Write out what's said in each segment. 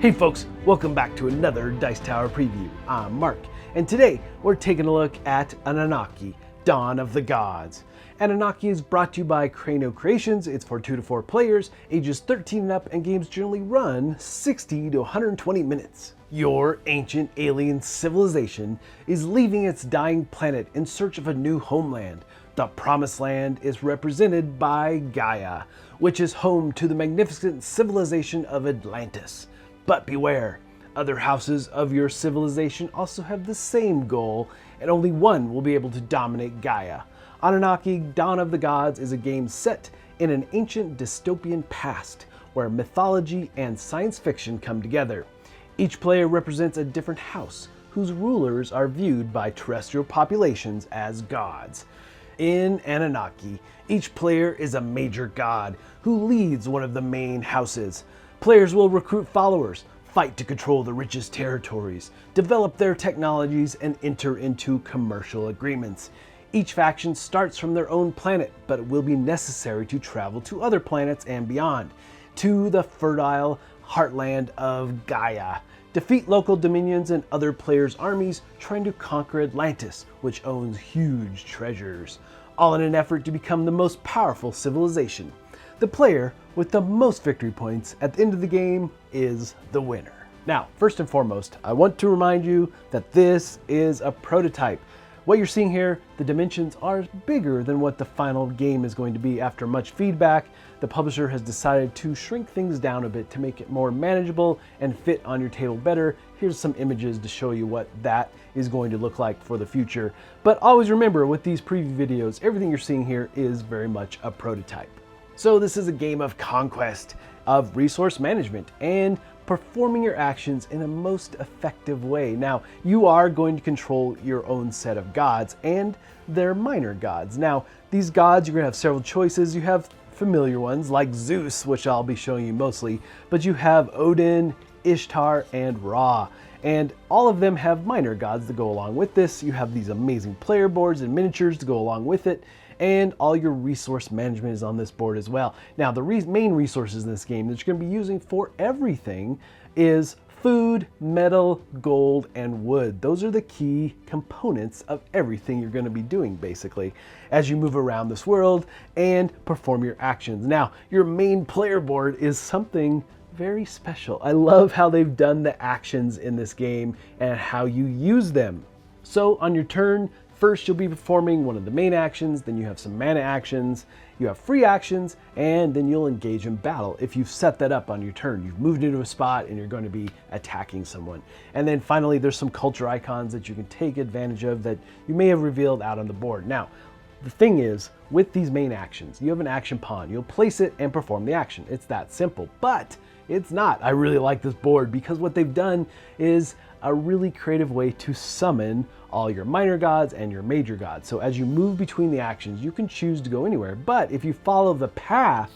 Hey folks, welcome back to another Dice Tower preview. I'm Mark, and today we're taking a look at Anunnaki, Dawn of the Gods. Anunnaki is brought to you by Crano Creations. It's for 2 to 4 players, ages 13 and up, and games generally run 60 to 120 minutes. Your ancient alien civilization is leaving its dying planet in search of a new homeland. The Promised Land is represented by Gaia, which is home to the magnificent civilization of Atlantis. But beware, other houses of your civilization also have the same goal, and only one will be able to dominate Gaia. Anunnaki, Dawn of the Gods is a game set in an ancient dystopian past, where mythology and science fiction come together. Each player represents a different house, whose rulers are viewed by terrestrial populations as gods. In Anunnaki, each player is a major god, who leads one of the main houses. Players will recruit followers, fight to control the richest territories, develop their technologies, and enter into commercial agreements. Each faction starts from their own planet, but it will be necessary to travel to other planets and beyond, to the fertile heartland of Gaia. Defeat local dominions and other players' armies trying to conquer Atlantis, which owns huge treasures, all in an effort to become the most powerful civilization. The player with the most victory points at the end of the game is the winner. Now, first and foremost, I want to remind you that this is a prototype. What you're seeing here, the dimensions are bigger than what the final game is going to be. After much feedback, the publisher has decided to shrink things down a bit to make it more manageable and fit on your table better. Here's some images to show you what that is going to look like for the future. But always remember, with these preview videos, everything you're seeing here is very much a prototype. So this is a game of conquest, of resource management, and performing your actions in a most effective way. Now, you are going to control your own set of gods and their minor gods. Now, these gods, you're going to have several choices. You have familiar ones like Zeus, which I'll be showing you mostly, but you have Odin, Ishtar, and Ra. And all of them have minor gods that go along with this. You have these amazing player boards and miniatures to go along with it. And all your resource management is on this board as well. Now, the main resources in this game that you're going to be using for everything is food, metal, gold, and wood. Those are the key components of everything you're going to be doing, basically, as you move around this world and perform your actions. Now, your main player board is something very special. I love how they've done the actions in this game and how you use them. So on your turn, first, you'll be performing one of the main actions, then you have some mana actions, you have free actions, and then you'll engage in battle if you've set that up on your turn. You've moved into a spot and you're going to be attacking someone. And then finally, there's some culture icons that you can take advantage of that you may have revealed out on the board. Now, the thing is, with these main actions, you have an action pawn. You'll place it and perform the action. It's that simple, but it's not. I really like this board because what they've done is a really creative way to summon all your minor gods and your major gods. So as you move between the actions, you can choose to go anywhere. But if you follow the path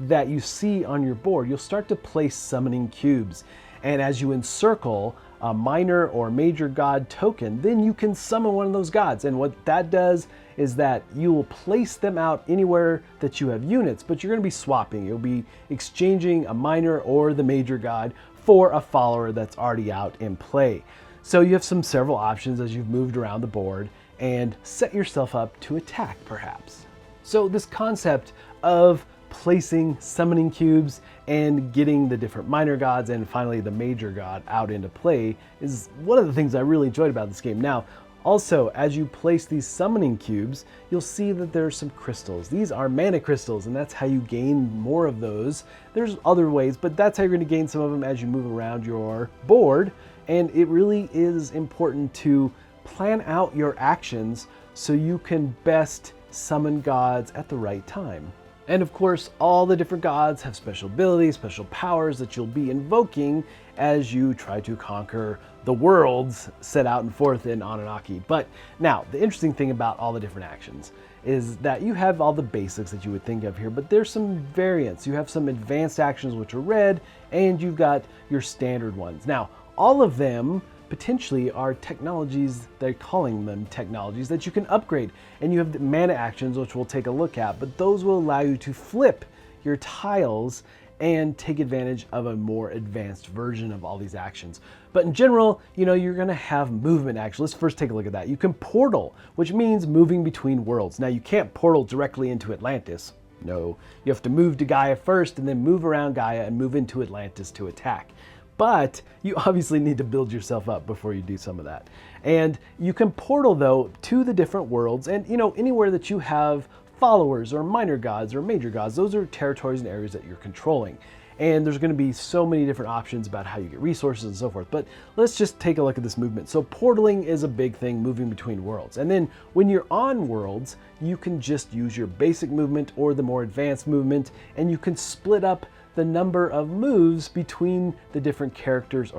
that you see on your board, you'll start to place summoning cubes. And as you encircle a minor or major god token, then you can summon one of those gods. And what that does is that you will place them out anywhere that you have units, but you're going to be swapping. You'll be exchanging a minor or the major god for a follower that's already out in play. So you have several options as you've moved around the board and set yourself up to attack, perhaps. So this concept of placing summoning cubes and getting the different minor gods and finally the major god out into play is one of the things I really enjoyed about this game. Now, also, as you place these summoning cubes, you'll see that there are some crystals. These are mana crystals, and that's how you gain more of those. There's other ways, but that's how you're going to gain some of them as you move around your board. And it really is important to plan out your actions so you can best summon gods at the right time. And of course, all the different gods have special abilities, special powers that you'll be invoking as you try to conquer the worlds set out and forth in Anunnaki. But now, the interesting thing about all the different actions is that you have all the basics that you would think of here, but there's some variants. You have some advanced actions which are red, and you've got your standard ones. Now, all of them potentially are technologies, they're calling them technologies, that you can upgrade. And you have the mana actions, which we'll take a look at, but those will allow you to flip your tiles and take advantage of a more advanced version of all these actions. But in general, you're gonna have movement action. Let's first take a look at that. You can portal, which means moving between worlds. Now you can't portal directly into Atlantis. No, you have to move to Gaia first and then move around Gaia and move into Atlantis to attack. But you obviously need to build yourself up before you do some of that. And you can portal though to the different worlds, and anywhere that you have followers or minor gods or major gods, those are territories and areas that you're controlling. And there's going to be so many different options about how you get resources and so forth. But let's just take a look at this movement. So portaling is a big thing, moving between worlds. And then when you're on worlds, you can just use your basic movement or the more advanced movement, and you can split up the number of moves between the different characters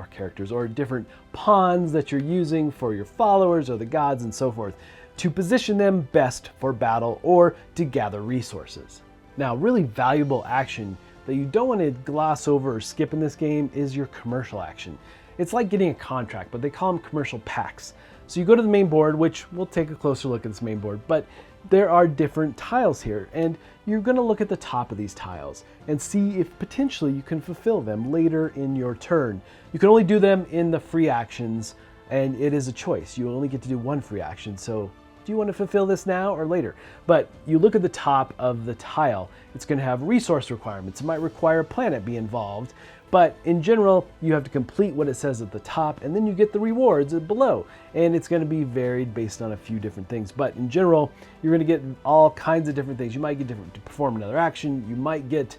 or different pawns that you're using for your followers or the gods and so forth, to position them best for battle or to gather resources. Now, really valuable action that you don't want to gloss over or skip in this game is your commercial action. It's like getting a contract, but they call them commercial packs. So you go to the main board, which we'll take a closer look at this main board, but there are different tiles here, and you're going to look at the top of these tiles and see if potentially you can fulfill them later in your turn. You can only do them in the free actions, and it is a choice. You only get to do one free action, so do you want to fulfill this now or later? But you look at the top of the tile, it's going to have resource requirements. It might require a planet be involved, but in general, you have to complete what it says at the top, and then you get the rewards below. And it's going to be varied based on a few different things. But in general, you're going to get all kinds of different things. You might get different to perform another action. You might get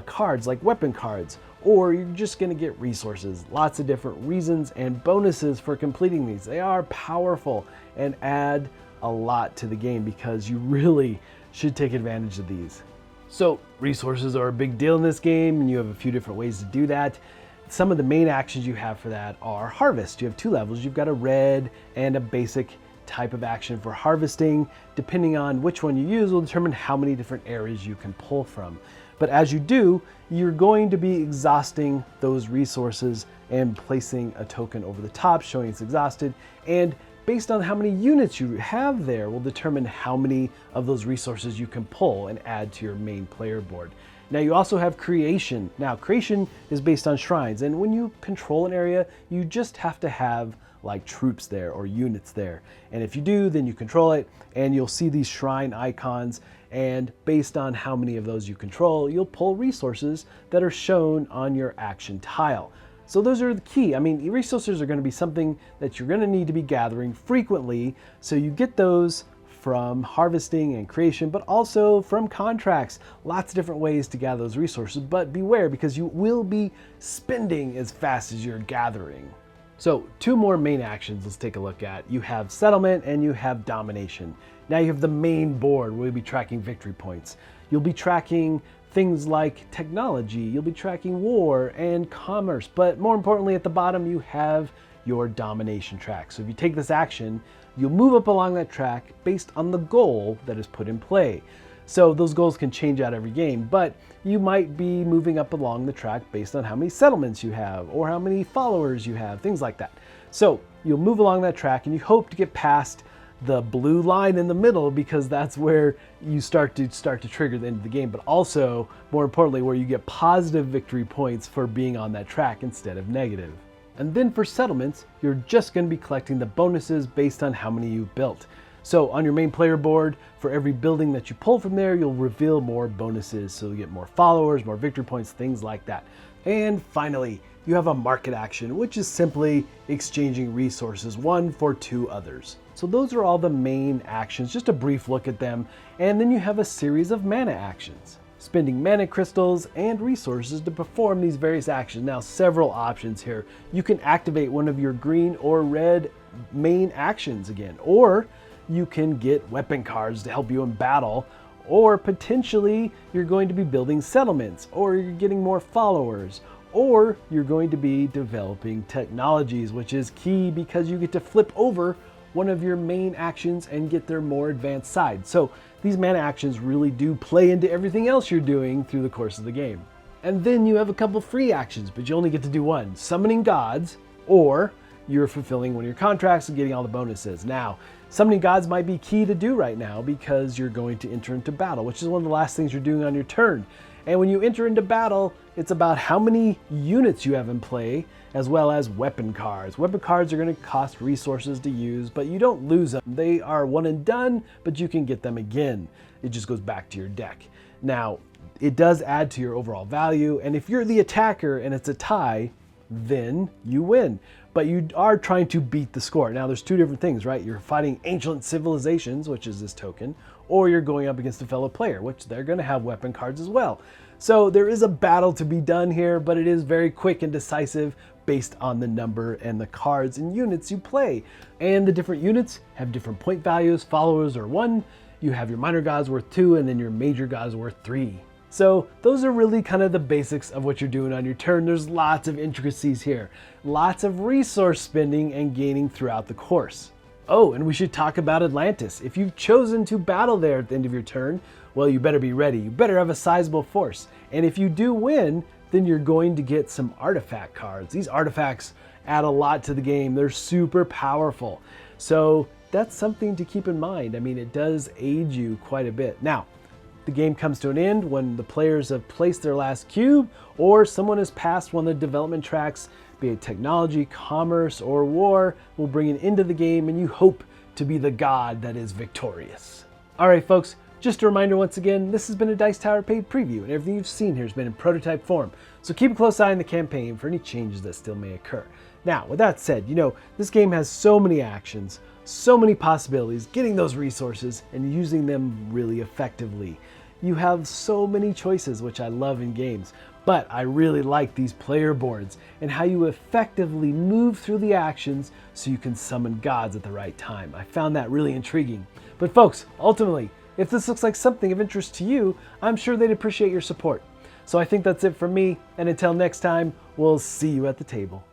cards like weapon cards, or you're just going to get resources. Lots of different reasons and bonuses for completing these. They are powerful and add a lot to the game because you really should take advantage of these. So resources are a big deal in this game, and you have a few different ways to do that. Some of the main actions you have for that are harvest. You have two levels. You've got a red and a basic type of action for harvesting. Depending on which one you use will determine how many different areas you can pull from. But as you do, you're going to be exhausting those resources and placing a token over the top showing it's exhausted, and based on how many units you have there will determine how many of those resources you can pull and add to your main player board. Now you also have creation. Now creation is based on shrines, and when you control an area, you just have to have like troops there or units there. And if you do, then you control it, and you'll see these shrine icons, and based on how many of those you control, you'll pull resources that are shown on your action tile. So those are the key. I mean, resources are going to be something that you're going to need to be gathering frequently. So you get those from harvesting and creation, but also from contracts. Lots of different ways to gather those resources, but beware because you will be spending as fast as you're gathering. So two more main actions let's take a look at. You have settlement and you have domination. Now you have the main board where you'll be tracking victory points. You'll be tracking things like technology, you'll be tracking war and commerce, but more importantly at the bottom you have your domination track. So if you take this action, you'll move up along that track based on the goal that is put in play. So those goals can change out every game, but you might be moving up along the track based on how many settlements you have or how many followers you have, things like that. So you'll move along that track and you hope to get past the blue line in the middle because that's where you start to trigger the end of the game, but also more importantly where you get positive victory points for being on that track instead of negative. And then for settlements, you're just going to be collecting the bonuses based on how many you've built. So on your main player board, for every building that you pull from there, you'll reveal more bonuses. So you get more followers, more victory points, things like that. And finally, you have a market action, which is simply exchanging resources, one for two others. So those are all the main actions, just a brief look at them. And then you have a series of mana actions, spending mana crystals and resources to perform these various actions. Now, several options here. You can activate one of your green or red main actions again, or you can get weapon cards to help you in battle, or potentially you're going to be building settlements, or you're getting more followers, or you're going to be developing technologies, which is key because you get to flip over one of your main actions and get their more advanced side. So these mana actions really do play into everything else you're doing through the course of the game. And then you have a couple free actions, but you only get to do one: summoning gods, or you're fulfilling one of your contracts and getting all the bonuses. Now, summoning gods might be key to do right now because you're going to enter into battle, which is one of the last things you're doing on your turn. And when you enter into battle, It's about how many units you have in play, as well as weapon cards. Weapon cards are going to cost resources to use, but you don't lose them. They are one and done, but you can get them again. It just goes back to your deck. Now, it does add to your overall value, and if you're the attacker and it's a tie, then you win. But you are trying to beat the score. Now, there's two different things, right? You're fighting ancient civilizations, which is this token, or you're going up against a fellow player, which they're going to have weapon cards as well. So there is a battle to be done here, but it is very quick and decisive based on the number and the cards and units you play. And the different units have different point values. Followers are 1, you have your minor gods worth 2, and then your major gods worth 3. So those are really kind of the basics of what you're doing on your turn. There's lots of intricacies here, lots of resource spending and gaining throughout the course. Oh, and we should talk about Atlantis. If you've chosen to battle there at the end of your turn, well, you better be ready. You better have a sizable force. And if you do win, then you're going to get some artifact cards. These artifacts add a lot to the game. They're super powerful. So that's something to keep in mind. I mean, it does aid you quite a bit. Now, the game comes to an end when the players have placed their last cube, or someone has passed one of the development tracks, be it technology, commerce, or war, will bring it into the game, and you hope to be the god that is victorious. All right, folks, just a reminder once again, this has been a Dice Tower paid preview, and everything you've seen here has been in prototype form, so keep a close eye on the campaign for any changes that still may occur. Now, with that said, this game has so many actions, so many possibilities, getting those resources and using them really effectively. You have so many choices, which I love in games, but I really like these player boards and how you effectively move through the actions so you can summon gods at the right time. I found that really intriguing. But folks, ultimately, if this looks like something of interest to you, I'm sure they'd appreciate your support. So I think that's it from me, and until next time, we'll see you at the table.